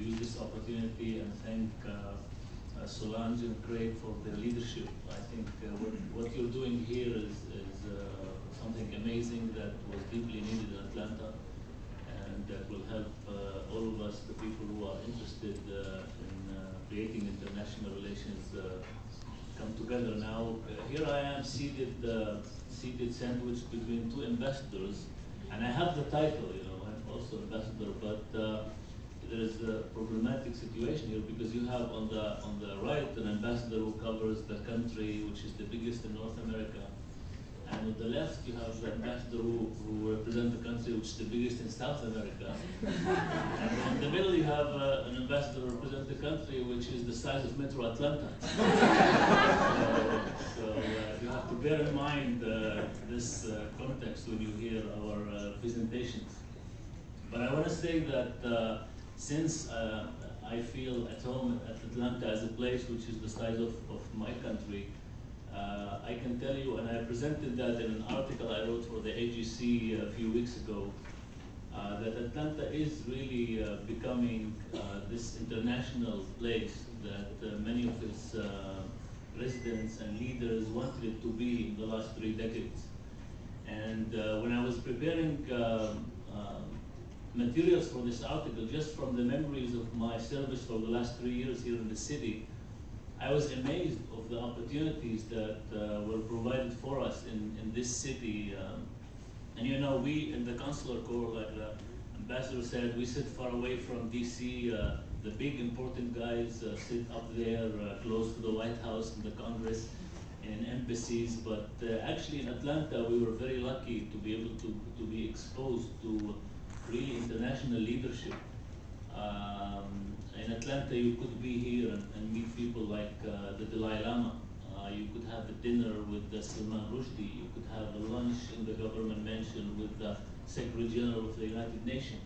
use this opportunity and thank Solange and Craig for their leadership. I think what you're doing here is something amazing that was deeply needed in Atlanta, and that will help all of us, the people who are interested in creating international relations, come together now. Here I am seated sandwiched between two ambassadors, and I have the title, I'm also ambassador, but there is a problematic situation here because you have on the right an ambassador who covers the country which is the biggest in North America, and on the left you have the ambassador who represents the country which is the biggest in South America, and in the middle you have an ambassador who represents the country which is the size of Metro Atlanta. So you have to bear in mind this context when you hear our presentations. But I want to say that since I feel at home at Atlanta as a place which is the size of my country, I can tell you, and I presented that in an article I wrote for the AGC a few weeks ago, that Atlanta is really becoming this international place that many of its residents and leaders wanted it to be in the last 3 decades. And when I was preparing materials for this article, just from the memories of my service for the last 3 years here in the city, I was amazed of the opportunities that were provided for us in this city. And we in the Consular Corps, like the ambassador said, we sit far away from DC. The big important guys sit up there close to the White House and the Congress and embassies. But actually in Atlanta, we were very lucky to be able to be exposed to really international leadership. In Atlanta, you could be here and meet people like the Dalai Lama. You could have a dinner with Salman Rushdie. You could have a lunch in the government mansion with the Secretary General of the United Nations.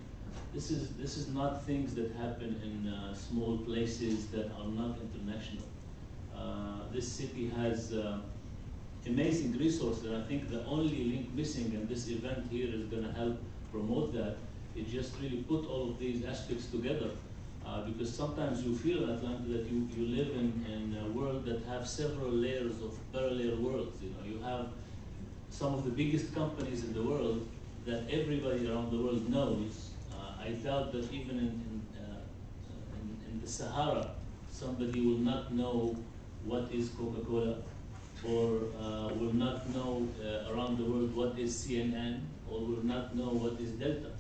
This is not things that happen in small places that are not international. This city has amazing resources, and I think the only link missing, and this event here is going to help promote that, it just really put all of these aspects together, because sometimes you feel in Atlanta that you live in a world that have several layers of parallel worlds. You have some of the biggest companies in the world that everybody around the world knows. I doubt that even in the Sahara, somebody will not know what is Coca-Cola, or will not know around the world what is CNN, or will not know what is Delta.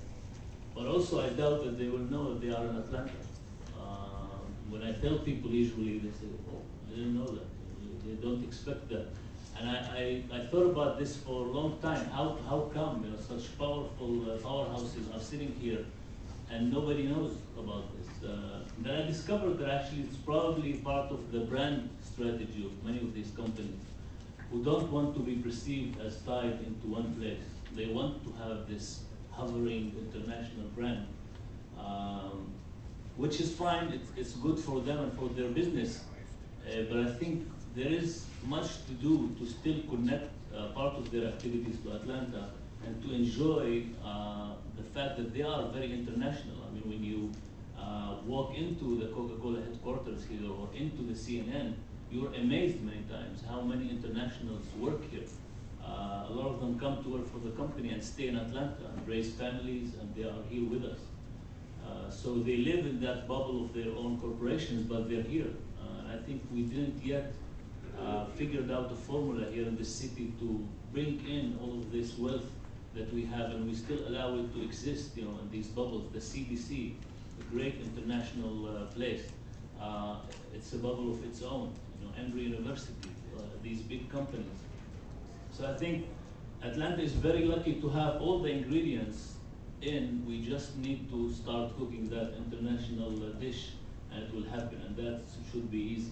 But also I doubt that they will know that they are in Atlanta. When I tell people usually, they say, oh, I didn't know that. They don't expect that. And I thought about this for a long time. How come such powerful powerhouses are sitting here and nobody knows about this? Then I discovered that actually it's probably part of the brand strategy of many of these companies who don't want to be perceived as tied into one place. They want to have this hovering international brand, which is fine. It's good for them and for their business. But I think there is much to do to still connect part of their activities to Atlanta and to enjoy the fact that they are very international. I mean, when you walk into the Coca-Cola headquarters here or into the CNN, you're amazed many times how many internationals work here. A lot of them come to work for the company and stay in Atlanta and raise families, and they are here with us. So they live in that bubble of their own corporations, but they're here. I think we didn't yet figured out a formula here in the city to bring in all of this wealth that we have, and we still allow it to exist, in these bubbles. The CDC, a great international place, it's a bubble of its own. Emory University, these big companies. So I think Atlanta is very lucky to have all the ingredients in. We just need to start cooking that international dish, and it will happen, and that should be easy.